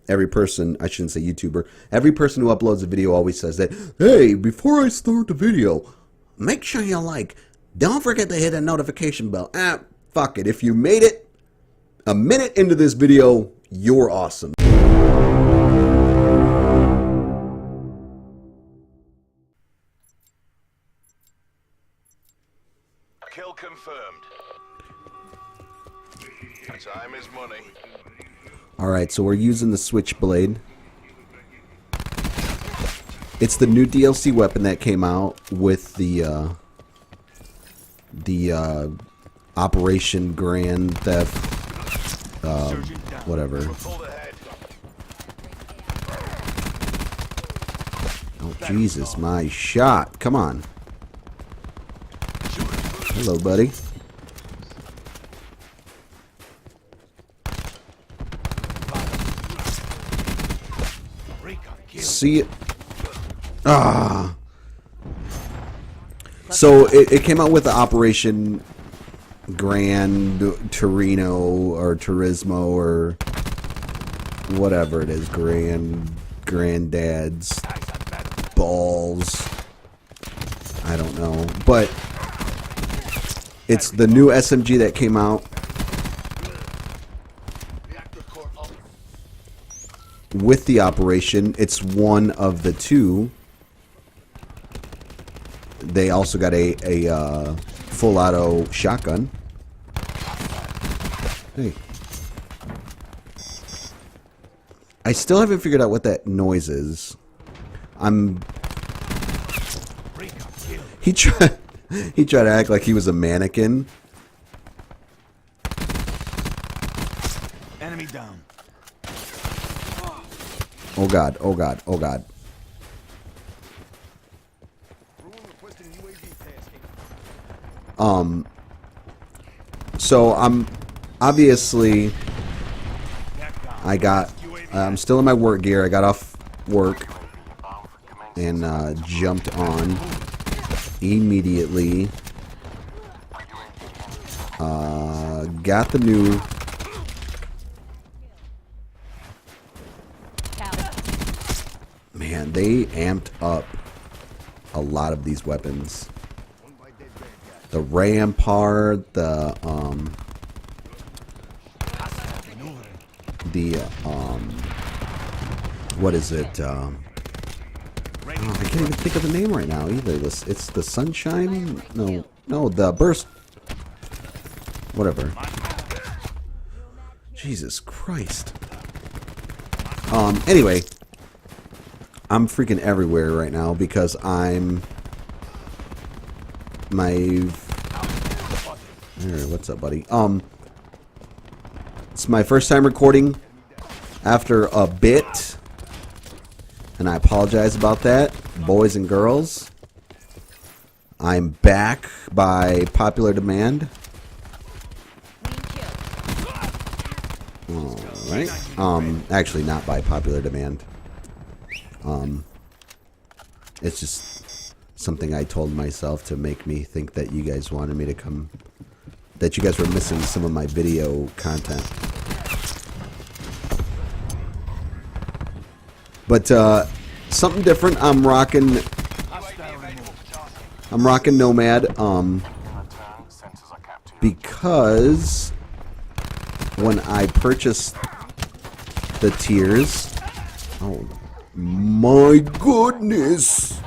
every person, I shouldn't say YouTuber, every person who uploads a video always says that, hey, before I start the video, make sure you like. Don't forget to hit the notification bell. Fuck it. If you made it a minute into this video, you're awesome. Kill confirmed. Time is money. Alright, so we're using the Switchblade. It's the new DLC weapon that came out with the Operation Grand Theft, whatever. Oh, Jesus, my shot. Come on. Hello, buddy. See it? Ah. So it came out with the Operation Grand Torino or Turismo or whatever it is. Granddad's balls. I don't know. But it's the new SMG that came out. With the operation, it's one of the two. They also got a full auto shotgun. Hey. I still haven't figured out what that noise is. He tried to act like he was a mannequin. Enemy down. Oh god, oh god, oh god. So I'm obviously I'm still in my work gear. I got off work and jumped on immediately. Got the new man, they amped up a lot of these weapons. The Rampart, what is it? Oh, I can't even think of the name right now either. It's the Sunshine? No, the Burst. Whatever. Jesus Christ. Anyway, I'm freaking everywhere right now because what's up, buddy? It's my first time recording after a bit, and I apologize about that, boys and girls. I'm back by popular demand. Alright. Actually not by popular demand. It's just something I told myself to make me think that you guys wanted me to come, that you guys were missing some of my video content. But something different. I'm rocking Nomad because when I purchased the tiers, oh my goodness,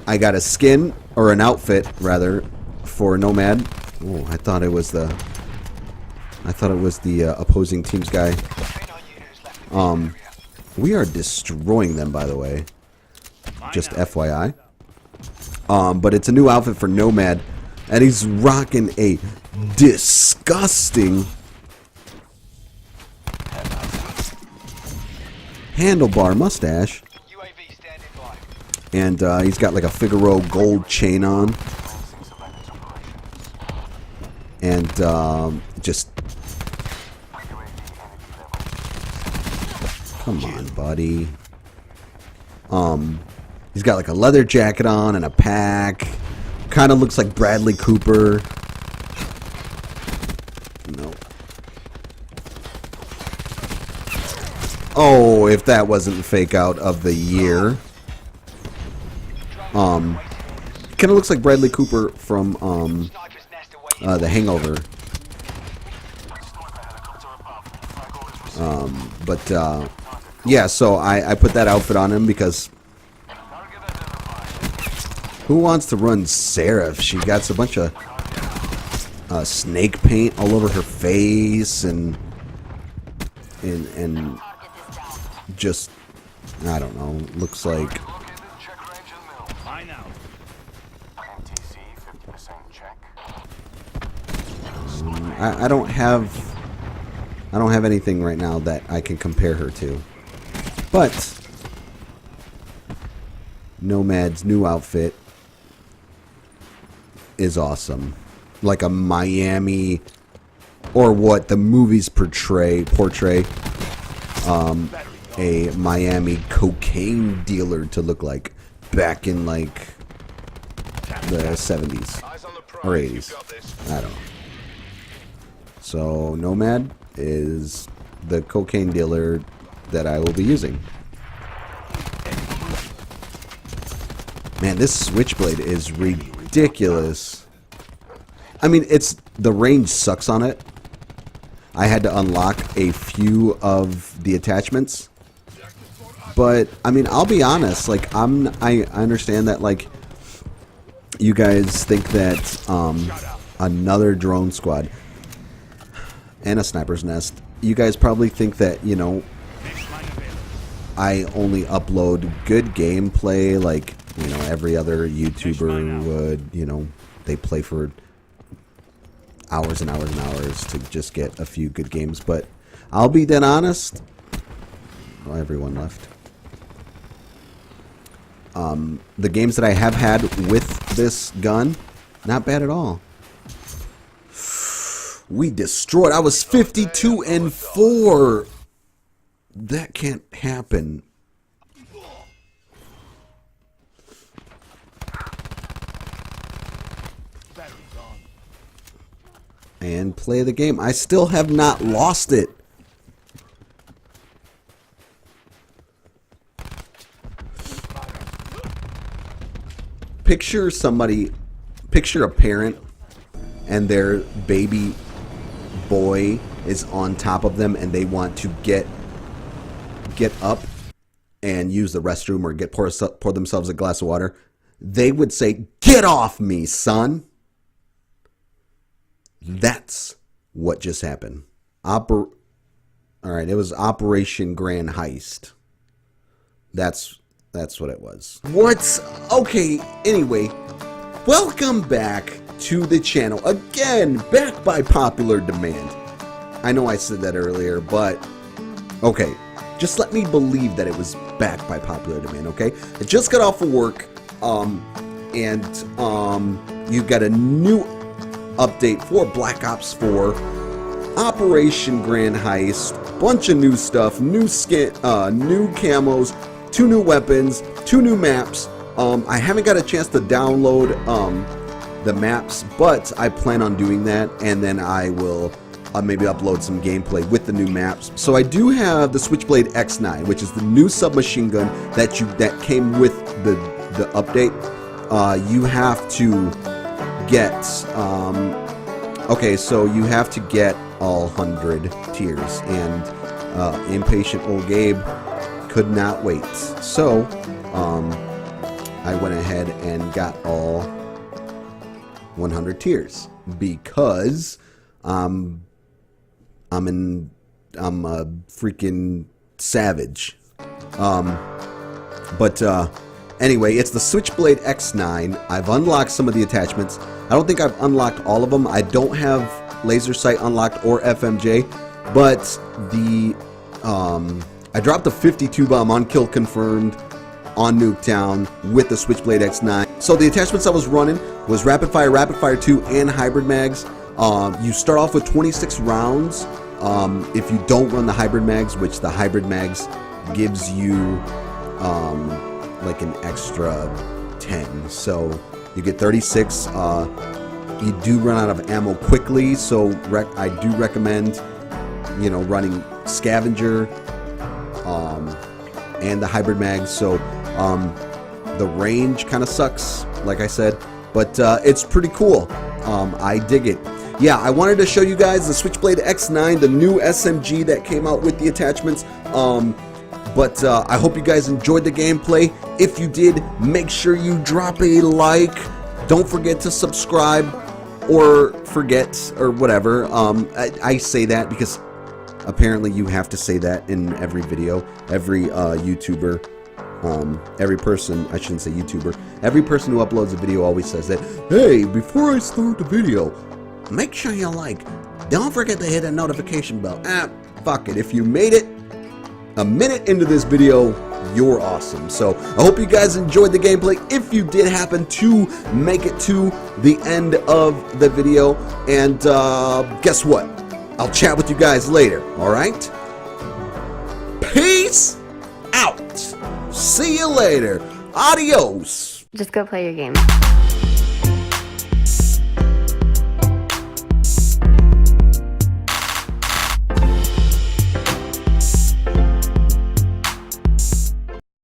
I got a skin, or an outfit rather, for Nomad. Oh, I thought it was the opposing team's guy. We are destroying them, by the way. Just FYI. But it's a new outfit for Nomad, and he's rocking a disgusting handlebar mustache. And he's got like a Figaro gold chain on. And just... Come on, buddy. He's got like a leather jacket on and a pack. Kind of looks like Bradley Cooper. No. Oh, if that wasn't the fake out of the year. Kind of looks like Bradley Cooper from The Hangover. Yeah, so I put that outfit on him because who wants to run Seraph? She got a bunch of snake paint all over her face and just, I don't know, looks like I don't have anything right now that I can compare her to. But Nomad's new outfit is awesome. Like a Miami, or what the movies portray a Miami cocaine dealer to look like back in like the 70s or 80s. I don't know. So Nomad is the cocaine dealer that I will be using. Man, this Switchblade is ridiculous. I mean, the range sucks on it. I had to unlock a few of the attachments. But I mean, I'll be honest, like I understand that like you guys think that another drone squad and a sniper's nest, you guys probably think that, you know, I only upload good gameplay like, you know, every other YouTuber would. You know, they play for hours and hours and hours to just get a few good games. But I'll be dead honest. Well, everyone left. The games that I have had with this gun, not bad at all. We destroyed. I was 52-4. That can't happen. And play the game. I still have not lost it. Picture a parent and their baby boy is on top of them and they want to get up and use the restroom or pour themselves a glass of water. They would say, "Get off me, son." That's what just happened. All right, it was Operation Grand Heist. That's what it was. What's okay? Anyway, welcome back to the channel again, back by popular demand. I know I said that earlier, but okay, just let me believe that it was back by popular demand. Okay, I just got off of work, and you've got a new update for Black Ops 4, Operation Grand Heist, bunch of new stuff, new skin, new camos, 2 new weapons, 2 new maps. I haven't got a chance to download the maps, but I plan on doing that, and then I will maybe upload some gameplay with the new maps. So I do have the Switchblade X9, which is the new submachine gun that came with the update. You have to get okay, so you have to get all 100 tiers, and impatient old Gabe could not wait. So I went ahead and got all 100 tiers because I'm a freaking savage. Anyway, it's the Switchblade X9. I've unlocked some of the attachments. I don't think I've unlocked all of them. I don't have laser sight unlocked or FMJ, but I dropped the 52 bomb on kill confirmed on Nuketown with the Switchblade X9. So the attachments I was running was Rapid Fire 2, and Hybrid Mags. You start off with 26 rounds. If you don't run the Hybrid Mags, which the Hybrid Mags gives you like an extra 10, so you get 36. You do run out of ammo quickly, so I do recommend, you know, running Scavenger, and the hybrid mag. So the range kind of sucks, like I said, but it's pretty cool. I dig it. Yeah, I wanted to show you guys the Switchblade X9, the new SMG that came out with the attachments. But I hope you guys enjoyed the gameplay. If you did, make sure you drop a like. Don't forget to subscribe, or forget, or whatever. I say that because apparently you have to say that in every video. Every YouTuber, every person, I shouldn't say YouTuber, every person who uploads a video always says that, hey, before I start the video, make sure you like. Don't forget to hit the notification bell. Fuck it. If you made it a minute into this video, you're awesome. So I hope you guys enjoyed the gameplay. If you did happen to make it to the end of the video, and guess what? I'll chat with you guys later. All right? Peace out. See you later. Adios. Just go play your game.